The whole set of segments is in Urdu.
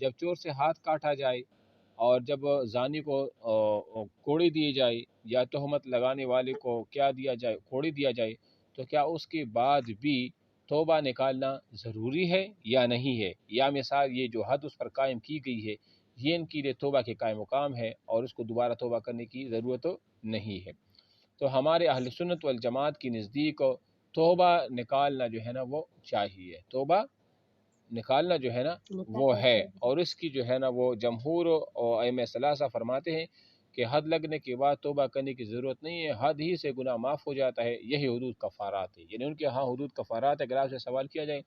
جب چور سے ہاتھ کاٹا جائے اور جب زانی کو کوڑی دی جائے یا تہمت لگانے والے کو کیا دیا جائے، کوڑی دیا جائے، تو کیا اس کے بعد بھی توبہ نکالنا ضروری ہے یا نہیں ہے؟ یا مثال یہ جو حد اس پر قائم کی گئی ہے یہ ان کے لیے توبہ کے قائم مقام ہے اور اس کو دوبارہ توبہ کرنے کی ضرورت نہیں ہے؟ تو ہمارے اہل سنت والجماعت کی نزدیک توبہ نکالنا جو ہے نا وہ چاہیے، توبہ نکالنا جو ہے نا وہ ہے، اور اس کی جو ہے نا وہ جمہور اور ائمہ ثلاثہ فرماتے ہیں کہ حد لگنے کے بعد توبہ کرنے کی ضرورت نہیں ہے، حد ہی سے گناہ معاف ہو جاتا ہے، یہی حدود کفارات ہے۔ یعنی ان کے ہاں حدود کفارات، اگر آپ سے سوال کیا جائے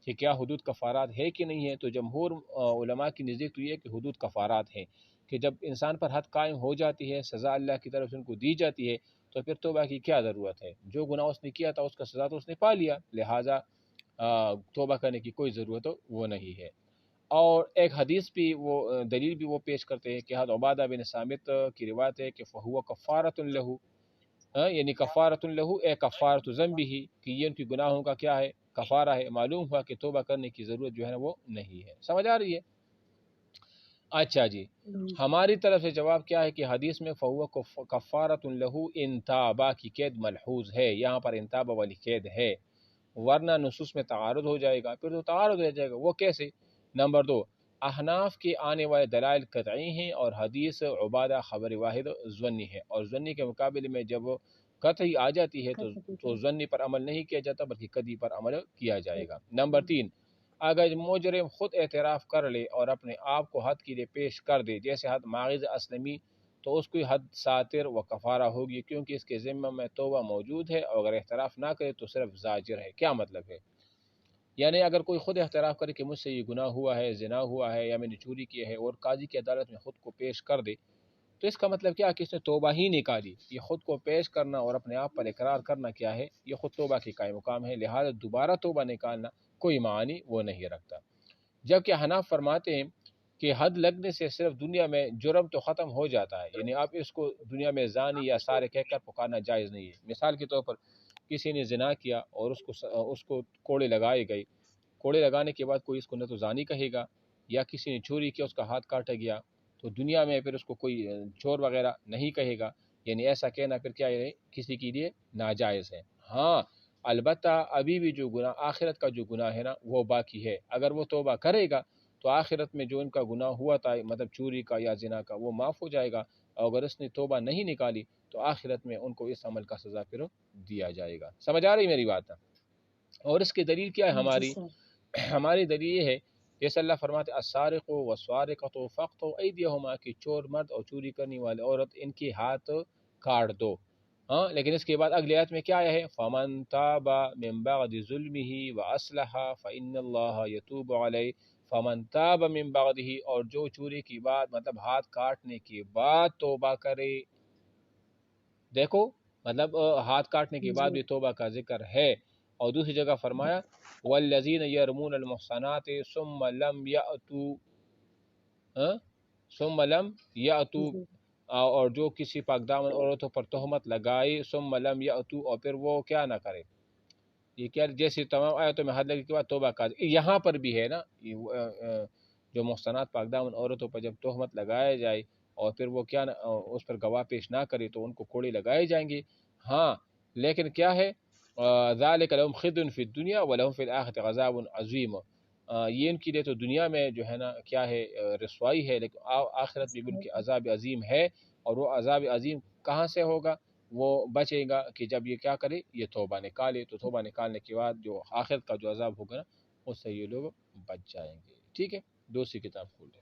کہ کیا حدود کفارات ہے کہ نہیں ہے، تو جمہور علماء کی نزدیک تو یہ کہ حدود کفارات ہیں، کہ جب انسان پر حد قائم ہو جاتی ہے، سزا اللہ کی طرف سے ان کو دی جاتی ہے، تو پھر توبہ کی کیا ضرورت ہے؟ جو گناہ اس نے کیا تھا اس کا سزا تو اس نے پا لیا، لہٰذا توبہ کرنے کی کوئی ضرورت وہ نہیں ہے۔ اور ایک حدیث بھی وہ دلیل بھی وہ پیش کرتے ہیں کہ حضرت عبادہ بن صامت کی روایت ہے کہ فَهُوَ كَفَّارَةٌ لَهُ، یعنی کفارۃ لہو اے کفارۃ ذنبہ، کہ یہ ان کی گناہوں کا کیا ہے؟ کفارہ ہے۔ معلوم ہوا کہ توبہ کرنے کی ضرورت جو ہے نا وہ نہیں ہے۔ سمجھ آ رہی ہے؟ اچھا جی، ہماری طرف سے جواب کیا ہے کہ حدیث میں فَهُوَ كَفَّارَةٌ لَهُ ان تابا کی قید ملحوظ ہے، یہاں پر ان تابا والی قید ہے، ورنہ نصوص میں تعارض ہو جائے گا، پھر تو تعارض ہو جائے گا۔ وہ کیسے؟ نمبر 2، احناف کے آنے والے دلائل قطعی ہیں اور حدیث عبادہ خبر واحد ظنی ہے، اور ظنی کے مقابلے میں جب قطعی آ جاتی ہے تو ظنی پر عمل نہیں کیا جاتا بلکہ قطعی پر عمل کیا جائے گا۔ نمبر 3، اگر مجرم خود اعتراف کر لے اور اپنے آپ کو حد کے لیے پیش کر دے، جیسے حد ماغذ اسلمی، تو اس کی حد ساتر و کفارہ ہوگی، کیونکہ اس کے ذمہ میں توبہ موجود ہے، اور اگر اعتراف نہ کرے تو صرف زاجر ہے۔ کیا مطلب ہے؟ یعنی اگر کوئی خود اعتراف کرے کہ مجھ سے یہ گناہ ہوا ہے، زنا ہوا ہے، یا میں نے چوری کی ہے، اور قاضی کی عدالت میں خود کو پیش کر دے، تو اس کا مطلب کیا کہ اس نے توبہ ہی نکالی۔ یہ خود کو پیش کرنا اور اپنے آپ پر اقرار کرنا کیا ہے؟ یہ خود توبہ کے قائم مقام ہے، لہذا دوبارہ توبہ نکالنا کوئی معنی وہ نہیں رکھتا۔ جبکہ حناف فرماتے ہیں کہ حد لگنے سے صرف دنیا میں جرم تو ختم ہو جاتا ہے، یعنی آپ اس کو دنیا میں زانی یا سارے کہہ کر پکارنا جائز نہیں ہے۔ مثال کے طور پر کسی نے زنا کیا اور اس کو کوڑے لگائے گئے، کوڑے لگانے کے بعد کوئی اس کو نہ تو زانی کہے گا، یا کسی نے چوری کیا اس کا ہاتھ کاٹا گیا تو دنیا میں پھر اس کو کوئی چور وغیرہ نہیں کہے گا، یعنی ایسا کہنا پھر کیا ہے؟ کسی کے لیے ناجائز ہے۔ ہاں البتہ ابھی بھی جو گناہ آخرت کا جو گناہ ہے نا وہ باقی ہے، اگر وہ توبہ کرے گا تو آخرت میں جو ان کا گناہ ہوا تھا، مطلب چوری کا یا زنا کا، وہ معاف ہو جائے گا، اور اگر اس نے توبہ نہیں نکالی تو آخرت میں ان کو اس عمل کا سزا پھر دیا جائے گا۔ سمجھ آ رہی میری بات؟ اور اس کی دلیل کیا ہے ہماری؟ ہماری دلیل یہ ہے جیسے اللہ فرماتے السارق والسارقۃ فاقطعوا ایدیہما، کہ چور مرد اور چوری کرنے والے عورت ان کے ہاتھ کاٹ دو۔ ہاں لیکن اس کے بعد اگلی آیت میں کیا ہے؟ فمن تاب من بعد ظلمه واصلح فان اللہ یتوب علیہ، فمن تاب من بعدہ، اور جو چوری کی بعد مطلب ہاتھ کاٹنے کے بعد توبہ کرے، دیکھو مطلب ہاتھ کاٹنے کے بعد بھی توبہ کا ذکر ہے۔ اور دوسری جگہ فرمایا والذین یرمون المحصنات ثم لم یأتوا، اور جو کسی پاک دامن عورتوں پر تہمت لگائے ثم لم یأتوا، اور پھر وہ کیا نہ کرے، یہ کیا جیسے تمام آیتوں میں حد لگنے کے بعد توبہ کا یہاں پر بھی ہے نا، جو محصنات پاک دامن عورتوں پر جب تہمت لگایا جائے اور پھر وہ کیا اس پر گواہ پیش نہ کرے تو ان کو کوڑے لگائے جائیں گے۔ ہاں لیکن کیا ہے؟ ذالک لہم خزی فی الدنیا ولہم فی الآخرۃ عذاب عظیم، یہ ان کے لیے تو دنیا میں جو ہے نا کیا ہے؟ رسوائی ہے، لیکن آخرت میں بھی ان کے عذاب عظیم ہے، اور وہ عذاب عظیم کہاں سے ہوگا؟ وہ بچے گا کہ جب یہ کیا کرے؟ یہ توبہ نکالے، تو توبہ نکالنے کے بعد جو آخرت کا جو عذاب ہوگا نا اس سے یہ لوگ بچ جائیں گے۔ ٹھیک ہے، دوسری کتاب کھول لیں۔